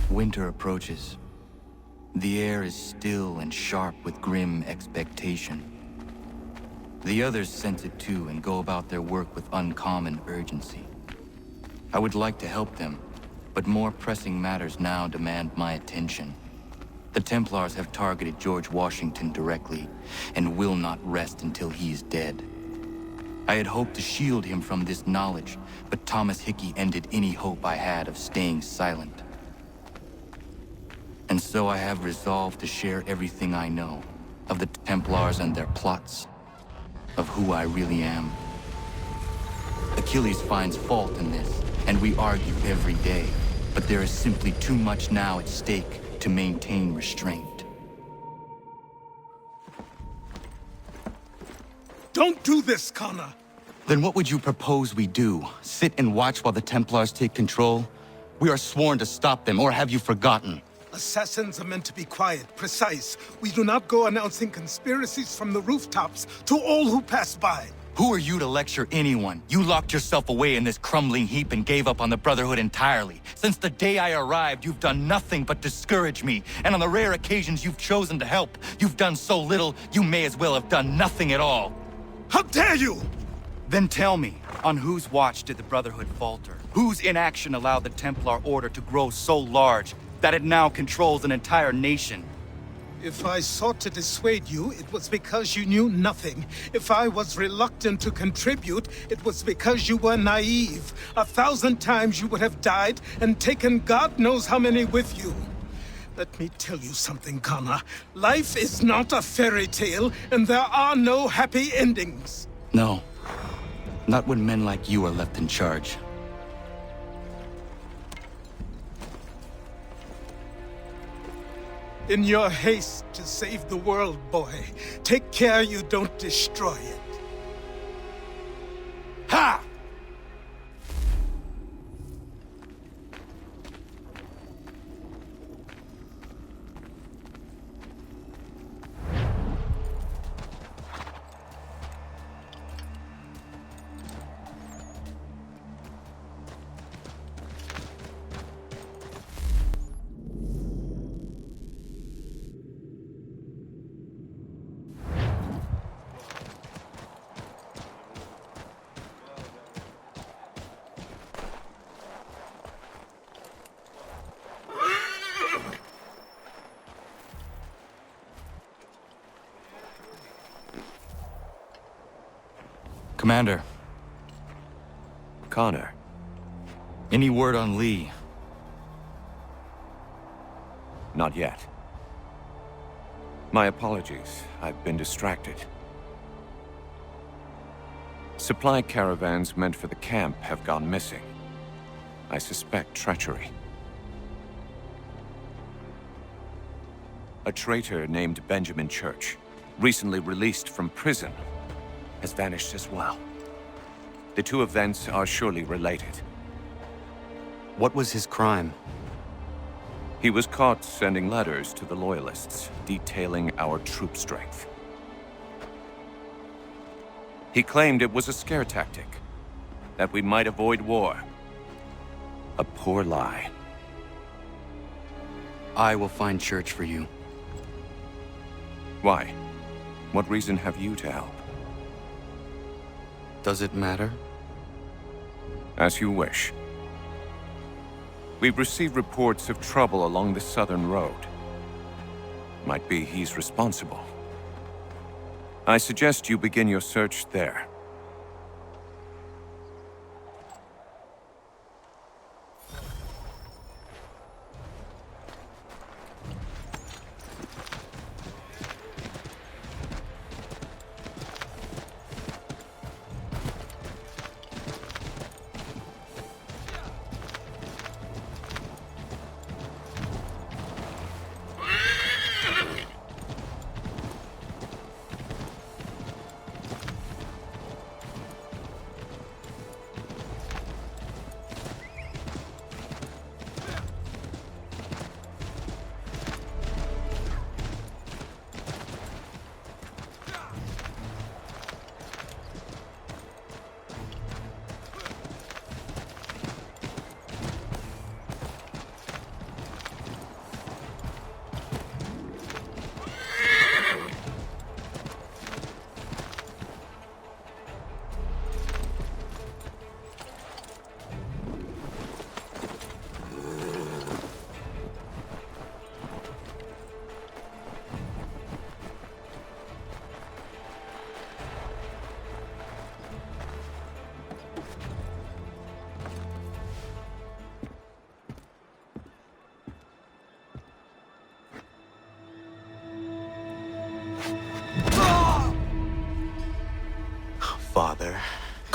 Winter approaches. The air is still and sharp with grim expectation. The others sense it too and go about their work with uncommon urgency. I would like to help them, but more pressing matters now demand my attention. The Templars have targeted George Washington directly, and will not rest until he is dead. I had hoped to shield him from this knowledge, but Thomas Hickey ended any hope I had of staying silent. And so I have resolved to share everything I know, of the Templars and their plots, of who I really am. Achilles finds fault in this, and we argue every day, but there is simply too much now at stake to maintain restraint. Don't do this, Connor! Then what would you propose we do? Sit and watch while the Templars take control? We are sworn to stop them, or have you forgotten? Assassins are meant to be quiet, precise. We do not go announcing conspiracies from the rooftops to all who pass by. Who are you to lecture anyone? You locked yourself away in this crumbling heap and gave up on the Brotherhood entirely. Since the day I arrived, you've done nothing but discourage me. And on the rare occasions you've chosen to help, you've done so little, you may as well have done nothing at all. How dare you! Then tell me, on whose watch did the Brotherhood falter? Whose inaction allowed the Templar Order to grow so large that it now controls an entire nation? If I sought to dissuade you, it was because you knew nothing. If I was reluctant to contribute, it was because you were naive. 1,000 times you would have died and taken God knows how many with you. Let me tell you something, Connor. Life is not a fairy tale, and there are no happy endings. No. Not when men like you are left in charge. In your haste to save the world, boy, take care you don't destroy it. Ha! Commander. Connor. Any word on Lee? Not yet. My apologies. I've been distracted. Supply caravans meant for the camp have gone missing. I suspect treachery. A traitor named Benjamin Church, recently released from prison, has vanished as well. The two events are surely related. What was his crime? He was caught sending letters to the Loyalists, detailing our troop strength. He claimed it was a scare tactic, that we might avoid war. A poor lie. I will find Church for you. Why? What reason have you to help? Does it matter? As you wish. We've received reports of trouble along the southern road. Might be he's responsible. I suggest you begin your search there.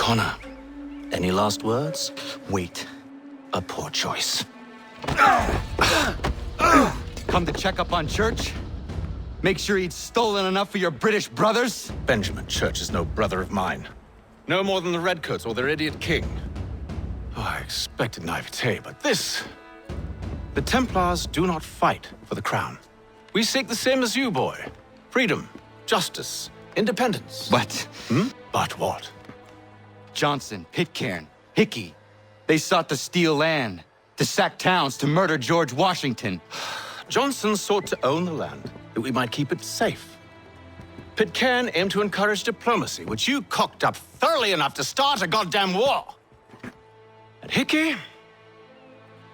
Connor, any last words? Wait. A poor choice. Come to check up on Church? Make sure he'd stolen enough for your British brothers? Benjamin Church is no brother of mine. No more than the Redcoats or their idiot king. Oh, I expected naivete, but this... The Templars do not fight for the crown. We seek the same as you, boy. Freedom, justice, independence. But But what? Johnson, Pitcairn, Hickey, they sought to steal land, to sack towns, to murder George Washington. Johnson sought to own the land, that we might keep it safe. Pitcairn aimed to encourage diplomacy, which you cocked up thoroughly enough to start a goddamn war. And Hickey?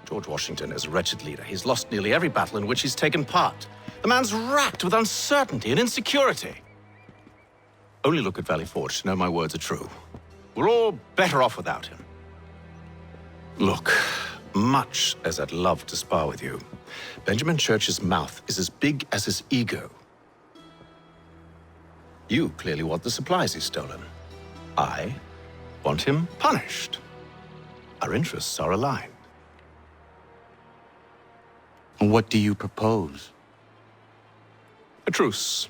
George Washington is a wretched leader. He's lost nearly every battle in which he's taken part. The man's racked with uncertainty and insecurity. Only look at Valley Forge to know my words are true. We're all better off without him. Look, much as I'd love to spar with you, Benjamin Church's mouth is as big as his ego. You clearly want the supplies he's stolen. I want him punished. Our interests are aligned. What do you propose? A truce.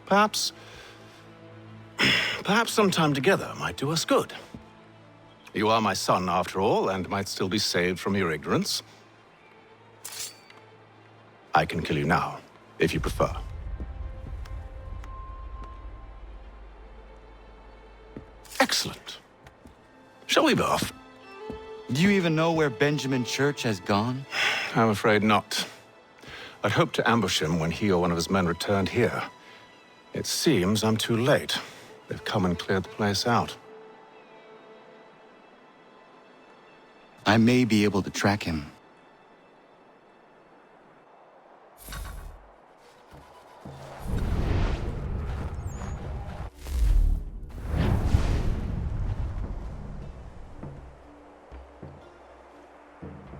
Perhaps some time together might do us good. You are my son, after all, and might still be saved from your ignorance. I can kill you now, if you prefer. Excellent. Shall we be off? Do you even know where Benjamin Church has gone? I'm afraid not. I'd hoped to ambush him when he or one of his men returned here. It seems I'm too late. They've come and cleared the place out. I may be able to track him.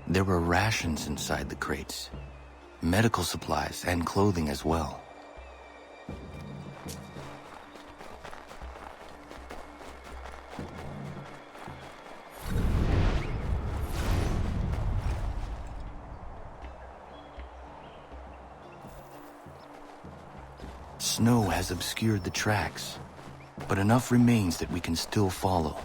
There were rations inside the crates, medical supplies and clothing as well. Snow has obscured the tracks, but enough remains that we can still follow.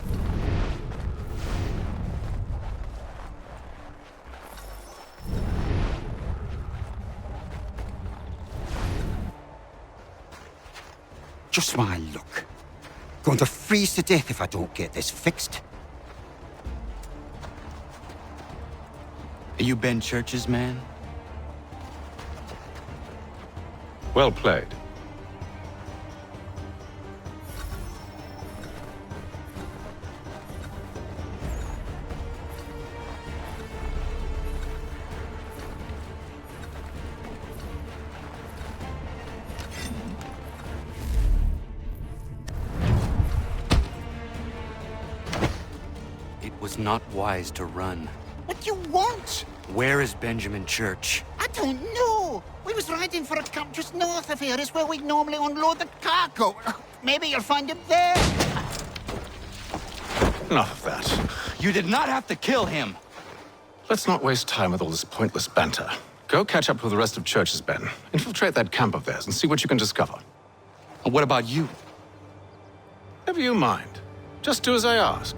Just my luck. Going to freeze to death if I don't get this fixed. Are you Ben Church's man? Well played. It was not wise to run. What do you want? Where is Benjamin Church? I don't know. We was riding for a camp just north of here. Is where we'd normally unload the cargo. Maybe you'll find him there. Enough of that. You did not have to kill him! Let's not waste time with all this pointless banter. Go catch up with the rest of Church's men. Infiltrate that camp of theirs and see what you can discover. What about you? Never you mind. Just do as I ask.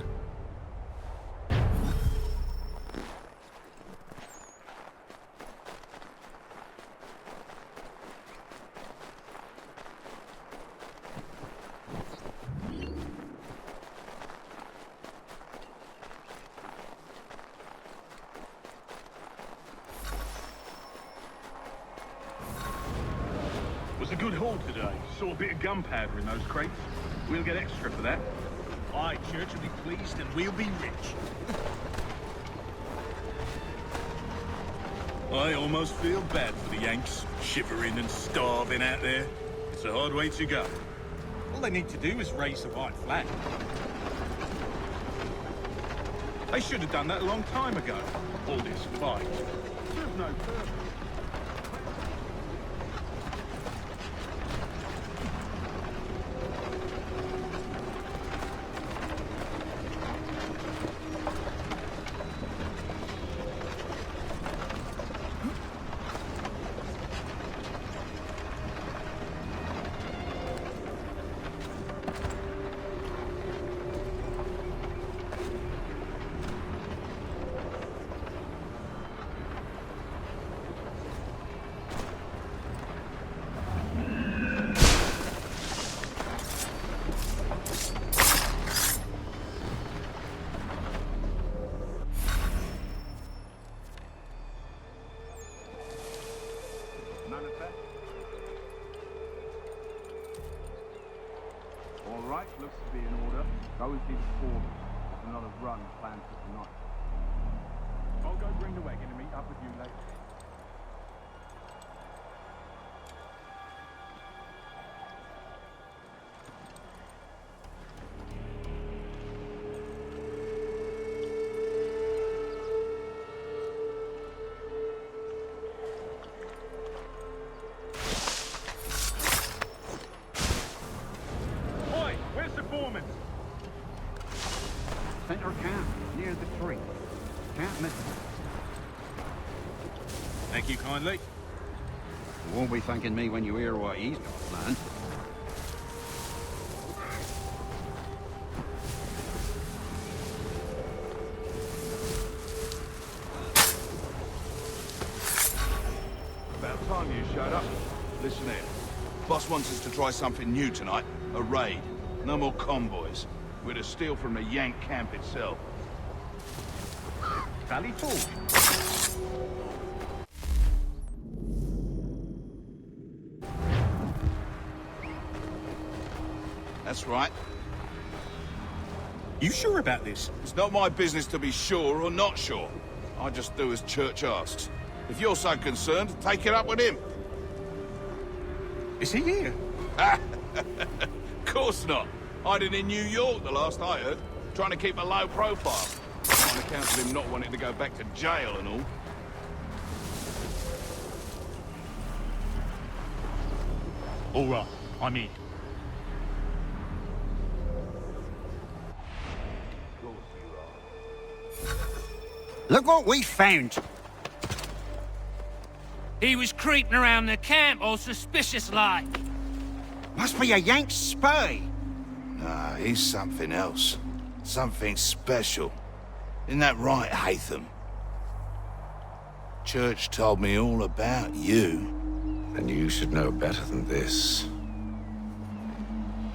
Was a good haul today. Saw a bit of gunpowder in those crates. We'll get extra for that. Aye, Church will be pleased and we'll be rich. I almost feel bad for the Yanks, shivering and starving out there. It's a hard way to go. All they need to do is raise the white flag. They should have done that a long time ago. All this fight. Serves no purpose. right, looks to be in order. Go and see the foreman. There's another run planned for tonight. I'll go bring the wagon and meet up with you later. Center camp, near the tree. Can't miss it. Thank you kindly. You won't be thanking me when you hear what he's got planned. About time you showed up. Listen here. Boss wants us to try something new tonight. A raid. No more convoys. We're to steal from the Yank camp itself. Valley Forge. That's right. You sure about this? It's not my business to be sure or not sure. I just do as Church asks. If you're so concerned, take it up with him. Is he here? Of course not. Hiding in New York, the last I heard. Trying to keep a low profile. On account of him not wanting to go back to jail and all. All right, I'm in. Look what we found. He was creeping around the camp all suspicious-like. Must be a Yank spy. Nah, he's something else. Something special. Isn't that right, Hatham? Church told me all about you. And you should know better than this.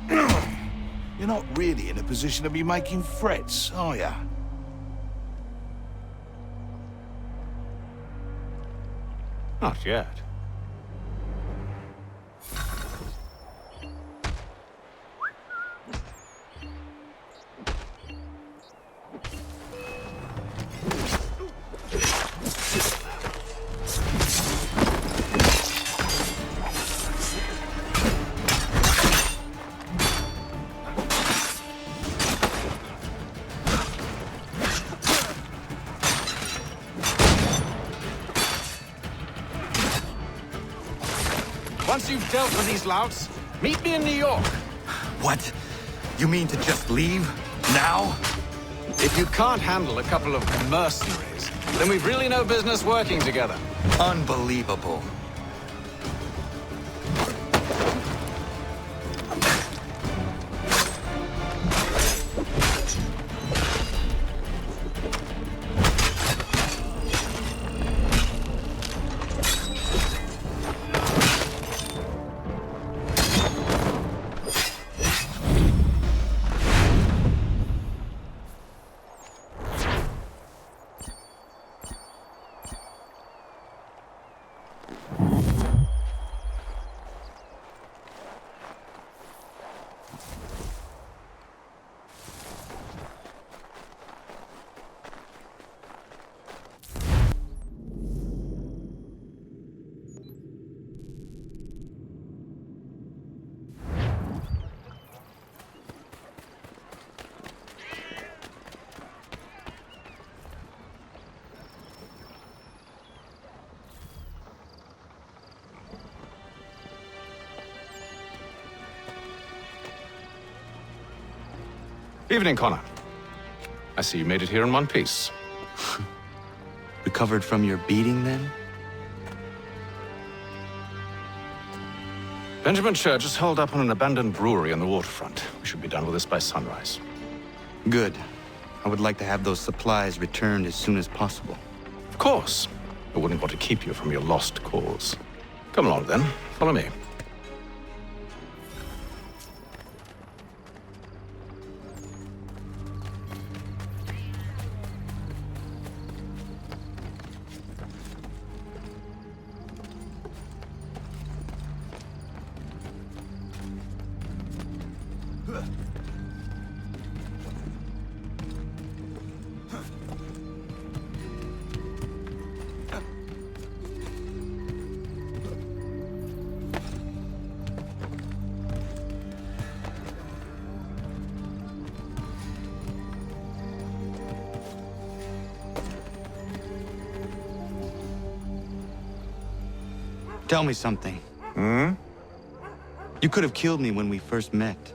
You're not really in a position to be making threats, are ya? Not yet. Once you've dealt with these louts, meet me in New York. What? You mean to just leave? Now? If you can't handle a couple of mercenaries, then we've really no business working together. Unbelievable. Evening, Connor. I see you made it here in one piece. Recovered from your beating, then? Benjamin Church is holed up on an abandoned brewery on the waterfront. We should be done with this by sunrise. Good. I would like to have those supplies returned as soon as possible. Of course. I wouldn't want to keep you from your lost cause. Come along, then. Follow me. Tell me something. You could have killed me when we first met.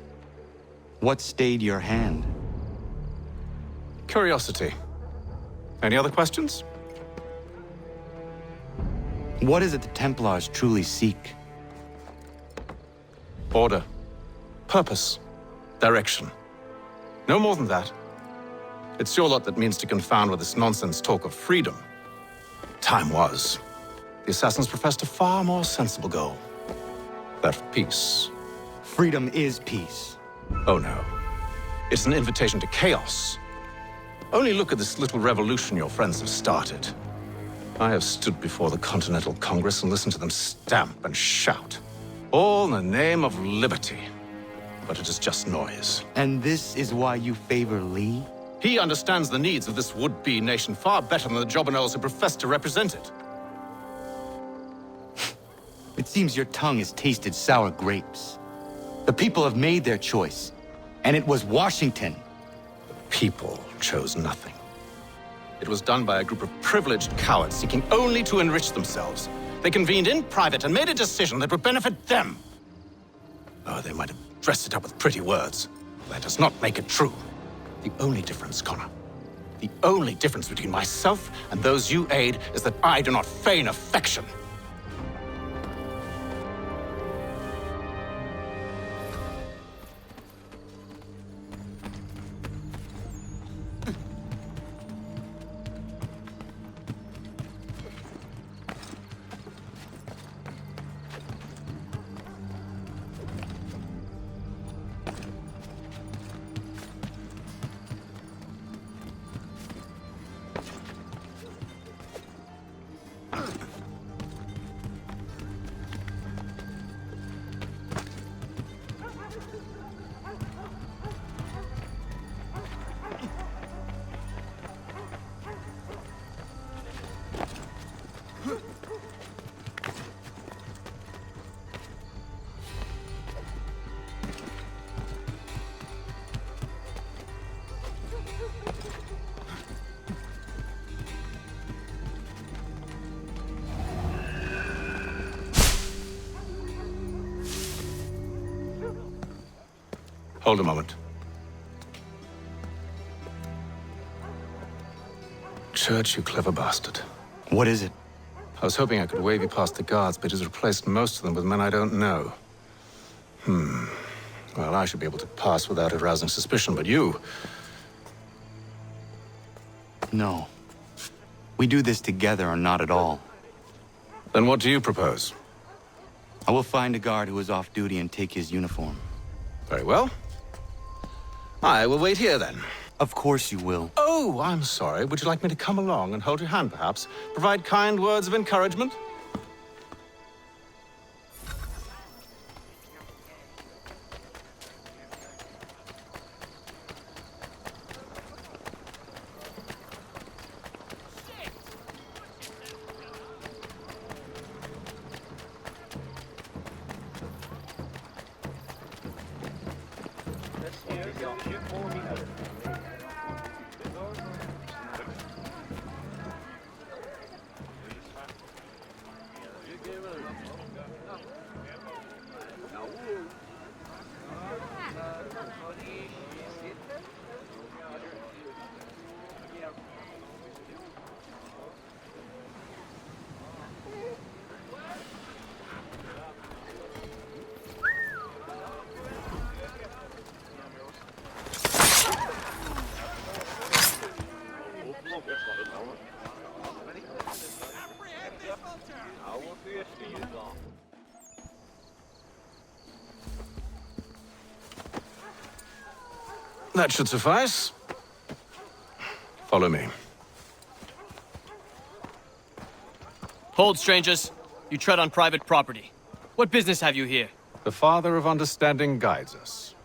What stayed your hand? Curiosity. Any other questions? What is it the Templars truly seek? Order. Purpose. Direction. No more than that. It's your lot that means to confound with this nonsense talk of freedom. Time was. The assassins professed a far more sensible goal. That of peace. Freedom is peace. Oh no. It's an invitation to chaos. Only look at this little revolution your friends have started. I have stood before the Continental Congress and listened to them stamp and shout. All in the name of liberty. But it is just noise. And this is why you favor Lee? He understands the needs of this would-be nation far better than the jobberknolls who profess to represent it. It seems your tongue has tasted sour grapes. The people have made their choice, and it was Washington. The people chose nothing. It was done by a group of privileged cowards seeking only to enrich themselves. They convened in private and made a decision that would benefit them. Oh, they might have dressed it up with pretty words. But that does not make it true. The only difference, Connor, the only difference between myself and those you aid is that I do not feign affection. Hold a moment. Church, you clever bastard. What is it? I was hoping I could wave you past the guards, but he's replaced most of them with men I don't know. Well, I should be able to pass without arousing suspicion, but you... No. We do this together or not at all. Then what do you propose? I will find a guard who is off duty and take his uniform. Very well. I will wait here, then. Of course you will. Oh, I'm sorry. Would you like me to come along and hold your hand, perhaps? Provide kind words of encouragement? That should suffice. Follow me. Hold, strangers. You tread on private property. What business have you here? The Father of Understanding guides us.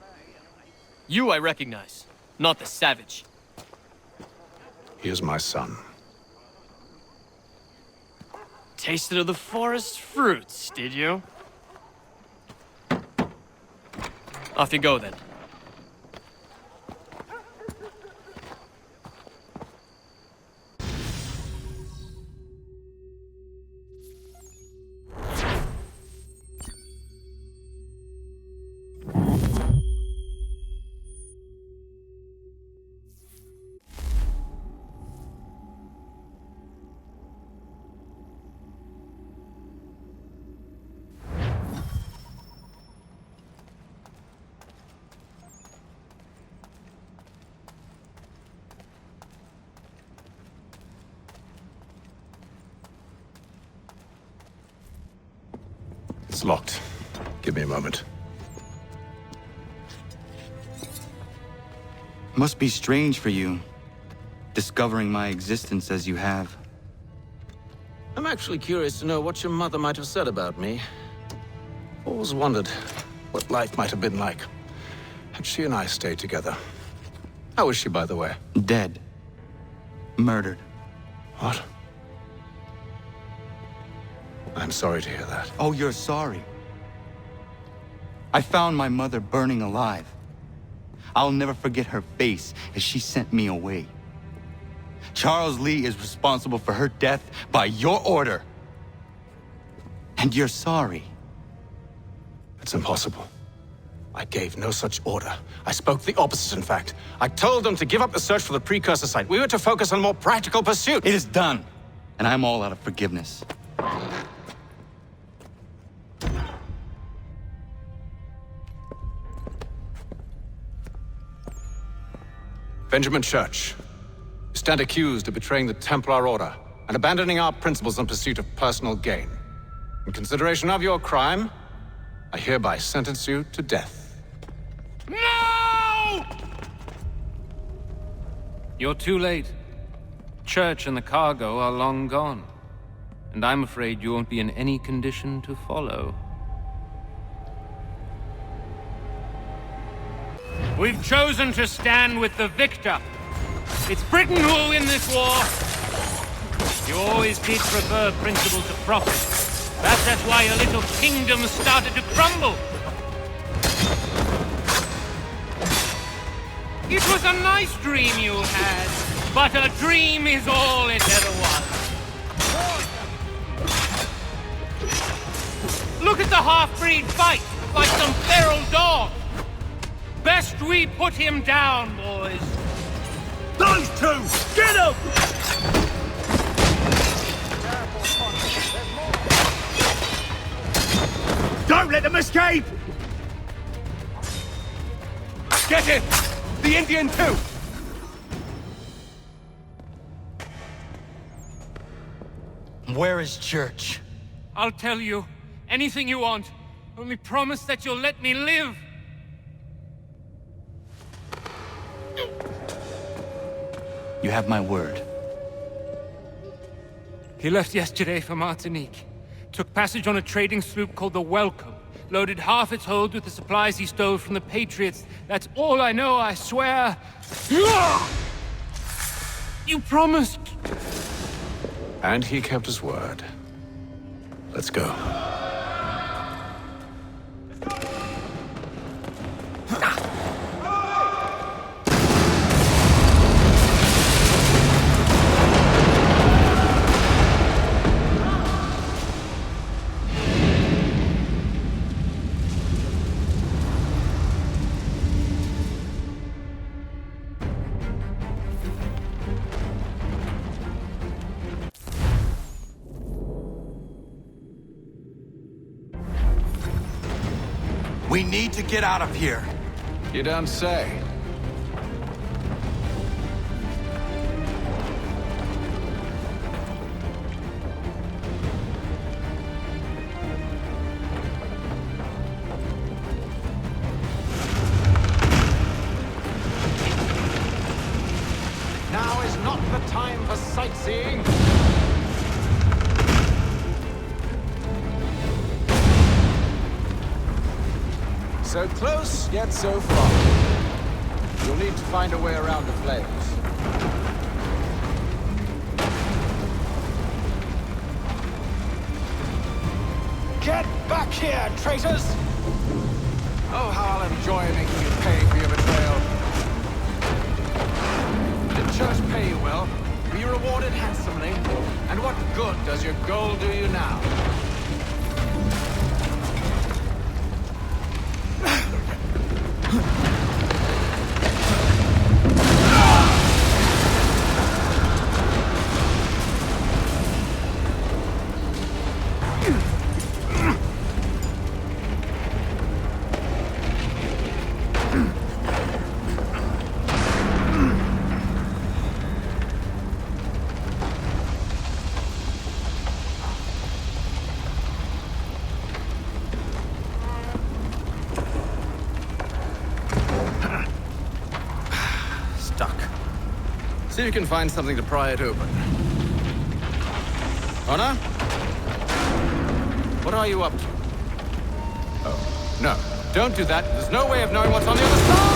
You I recognize, not the savage. He is my son. Tasted of the forest fruits, did you? Off you go, then. It's locked. Give me a moment. Must be strange for you, discovering my existence as you have. I'm actually curious to know what your mother might have said about me. Always wondered what life might have been like had she and I stayed together. How is she, by the way? Dead. Murdered. What? I'm sorry to hear that. Oh, you're sorry. I found my mother burning alive. I'll never forget her face as she sent me away. Charles Lee is responsible for her death by your order. And you're sorry. It's impossible. I gave no such order. I spoke the opposite, in fact. I told them to give up the search for the precursor site. We were to focus on more practical pursuits. It is done, and I'm all out of forgiveness. Benjamin Church, you stand accused of betraying the Templar Order and abandoning our principles in pursuit of personal gain. In consideration of your crime, I hereby sentence you to death. No! You're too late. Church and the cargo are long gone. And I'm afraid you won't be in any condition to follow. We've chosen to stand with the victor. It's Britain who will win this war. You always did prefer principle to profit. That's why your little kingdom started to crumble. It was a nice dream you had, but a dream is all it ever was. Look at the half-breed fight, like some feral dog. Best we put him down, boys. Those two! Get him! Don't let them escape! Get it! The Indian too! Where is Church? I'll tell you. Anything you want. Only promise that you'll let me live. You have my word. He left yesterday for Martinique. Took passage on a trading sloop called the Welcome. Loaded half its hold with the supplies he stole from the Patriots. That's all I know, I swear. You promised. And he kept his word. Let's go. We need to get out of here. You don't say. Now is not the time for sightseeing. So close, yet so far. You'll need to find a way around the flames. Get back here, traitors! Oh, how I'll enjoy making you pay for your betrayal. Did Church pay you well? Were you rewarded handsomely? And what good does your gold do you now? you can find something to pry it open. Honor? What are you up to? Oh, no. Don't do that. There's no way of knowing what's on the other side!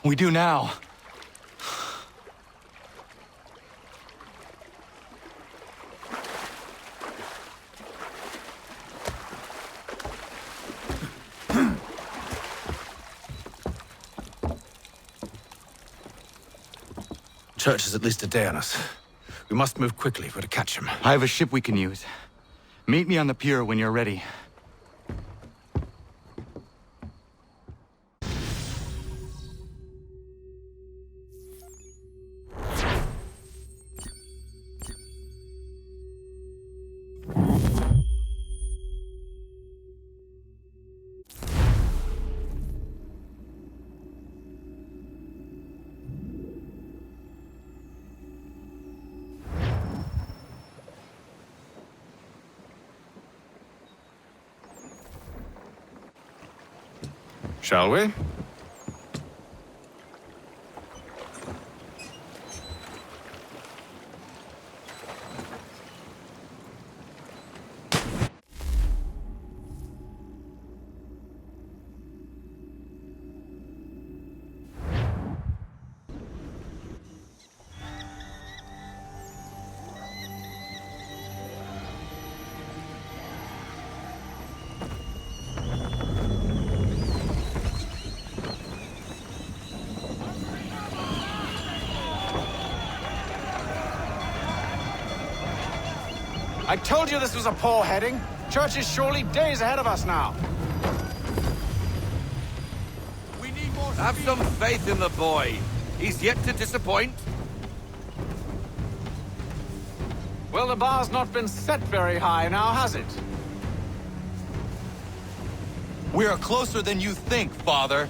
We do now. Church is at least a day on us. We must move quickly if we're to catch him. I have a ship we can use. Meet me on the pier when you're ready. Shall we? I told you this was a poor heading. Church is surely days ahead of us now. We need more. Have some faith in the boy. He's yet to disappoint. Well, the bar's not been set very high now, has it? We are closer than you think, Father.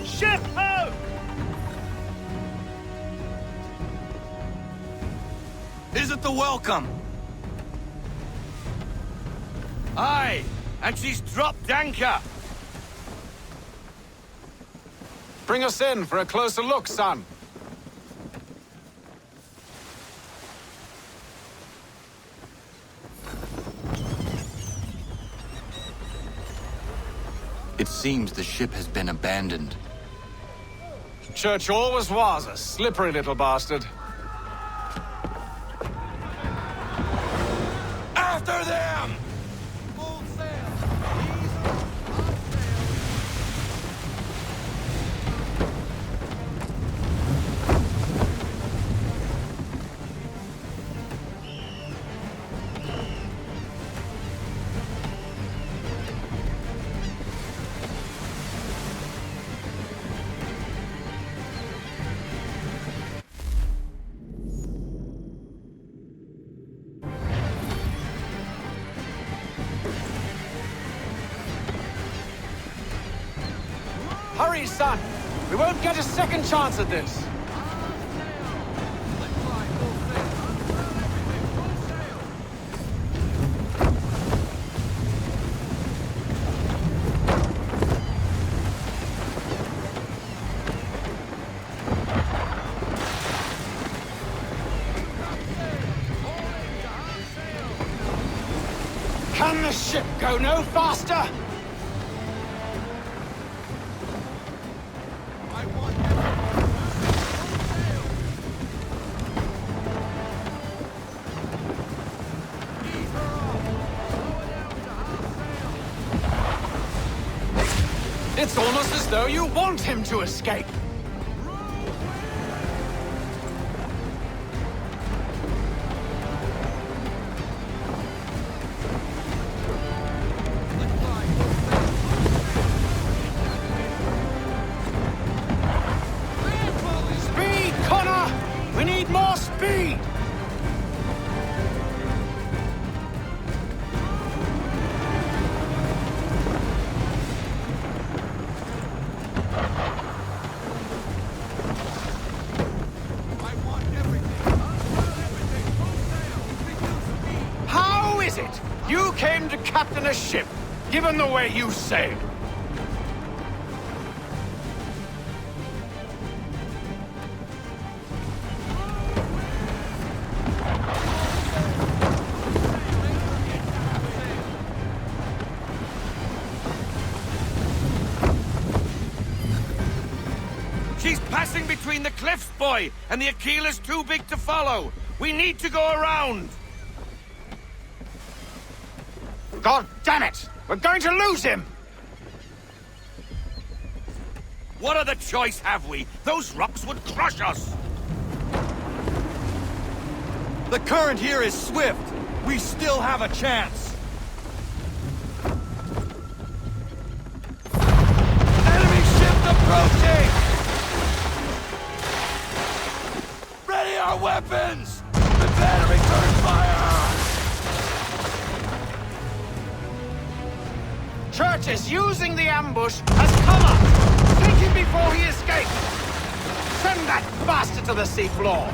Ship ho! Is it the welcome? Aye, and she's dropped anchor. Bring us in for a closer look, son. It seems the ship has been abandoned. Church always was a slippery little bastard. After them! Hurry, son! We won't get a second chance at this! Can the ship go no faster? It's almost as though you want him to escape. is it? You came to captain a ship, given the way you sailed. She's passing between the cliffs, boy, and the Aquila's too big to follow. We need to go around. God damn it! We're going to lose him! What other choice have we? Those rocks would crush us. The current here is swift. We still have a chance. Enemy ship approaching! Ready our weapons! Prepare to return fire! Church is using the ambush as cover! Take him before he escapes! Send that bastard to the seafloor!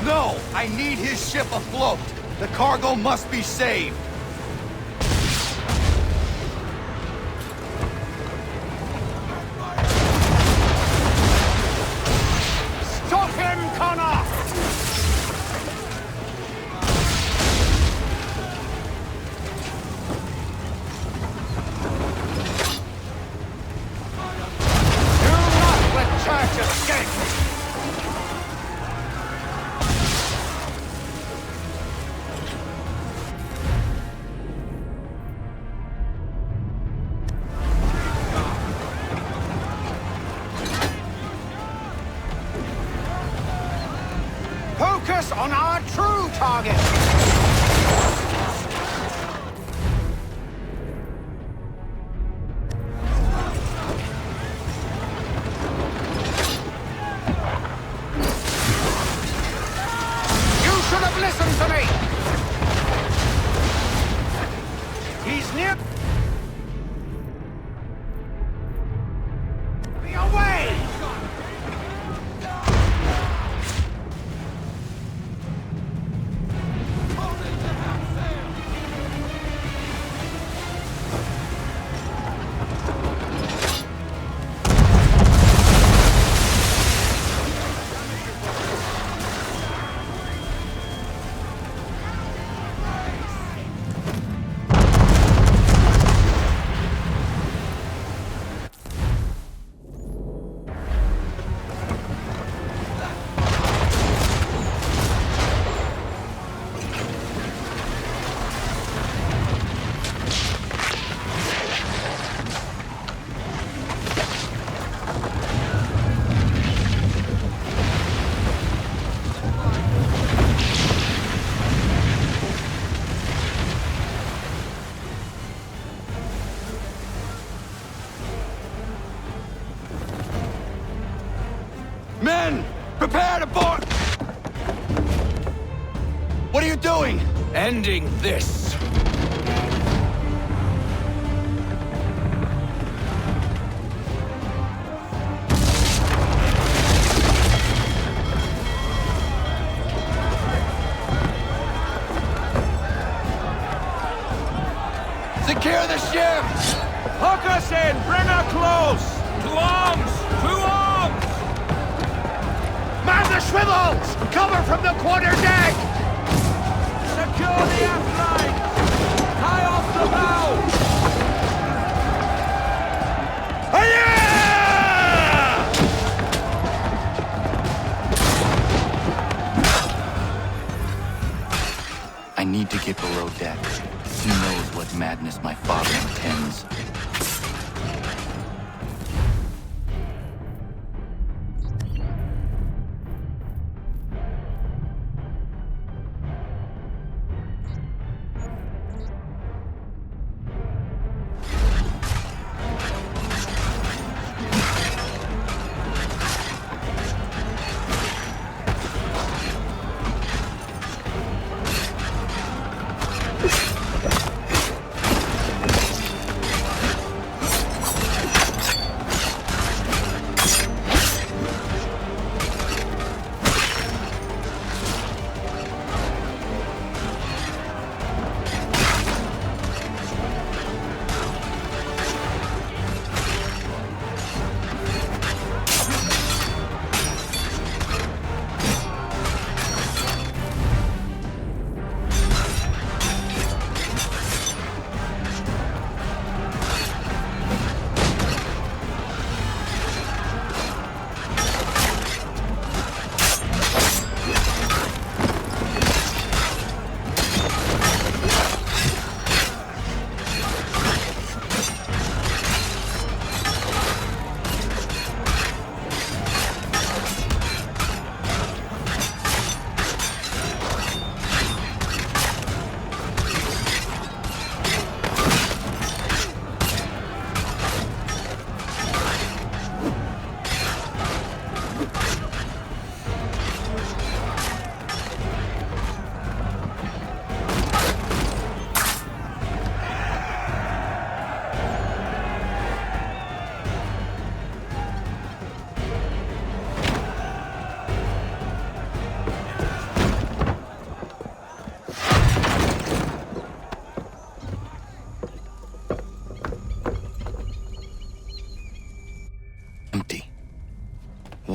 No! I need his ship afloat! The cargo must be saved! Stop him, Connor! Church escape! Focus on our true target! Listen to me! He's near... Be away! Men! Prepare to board! What are you doing? Ending this. Secure the ship! Hook us in! Bring her close! To arms! To arms! Man the swivels! Cover from the quarter deck! Secure the aft line! Tie off the bow! I need to get below deck. Who knows what madness my father intends?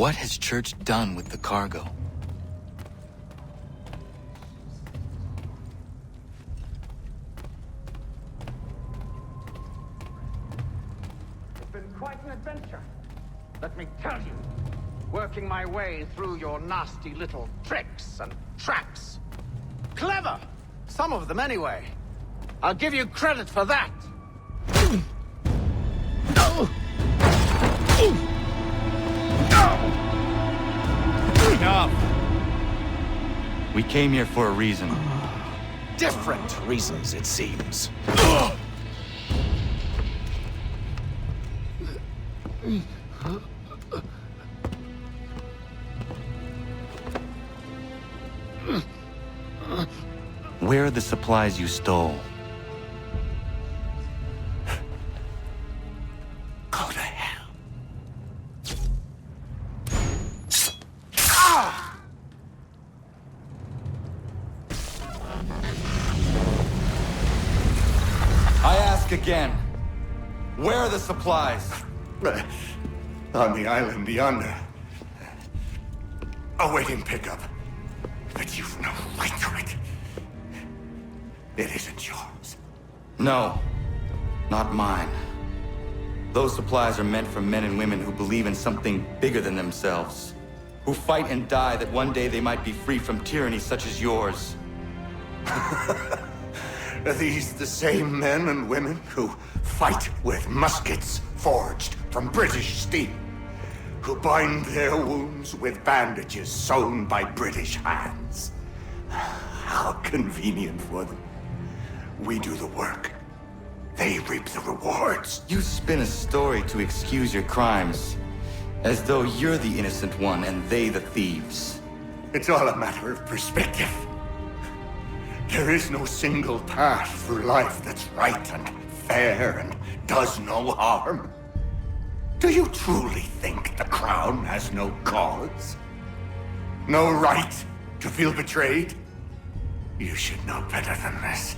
What has Church done with the cargo? It's been quite an adventure, let me tell you. Working my way through your nasty little tricks and traps. Clever! Some of them, anyway. I'll give you credit for that. Enough! We came here for a reason. Different reasons, it seems. Where are the supplies you stole? Go to hell. I ask again. Where are the supplies? On the island yonder. Awaiting pickup. But you've no right to it. It isn't yours. No, not mine. Those supplies are meant for men and women who believe in something bigger than themselves. Who fight and die that one day they might be free from tyranny such as yours. Are these the same men and women who fight with muskets forged from British steel? Who bind their wounds with bandages sewn by British hands? How convenient for them. We do the work. They reap the rewards. You spin a story to excuse your crimes, as though you're the innocent one and they the thieves. It's all a matter of perspective. There is no single path through life that's right and fair and does no harm. Do you truly think the Crown has no cause? No right to feel betrayed? You should know better than this.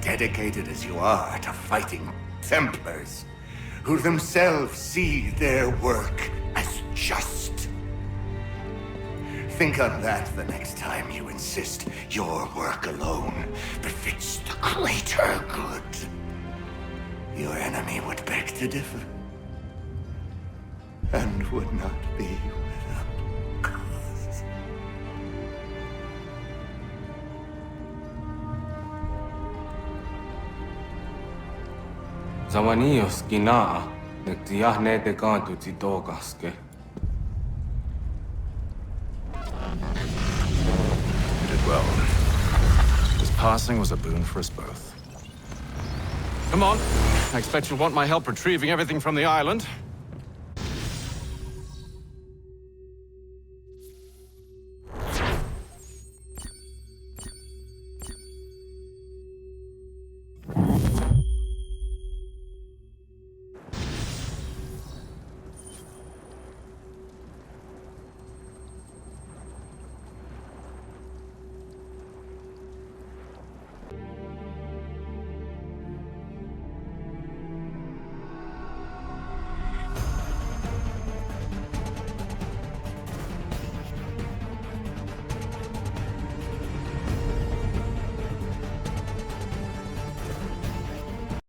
Dedicated as you are to fighting Templars, who themselves see their work as just. Think on that the next time you insist your work alone befits the greater good. Your enemy would beg to differ, and would not be without cause. Zawanios kinaa, nektiahne te kantu titokaske. You did well. His passing was a boon for us both. Come on. I expect you'll want my help retrieving everything from the island.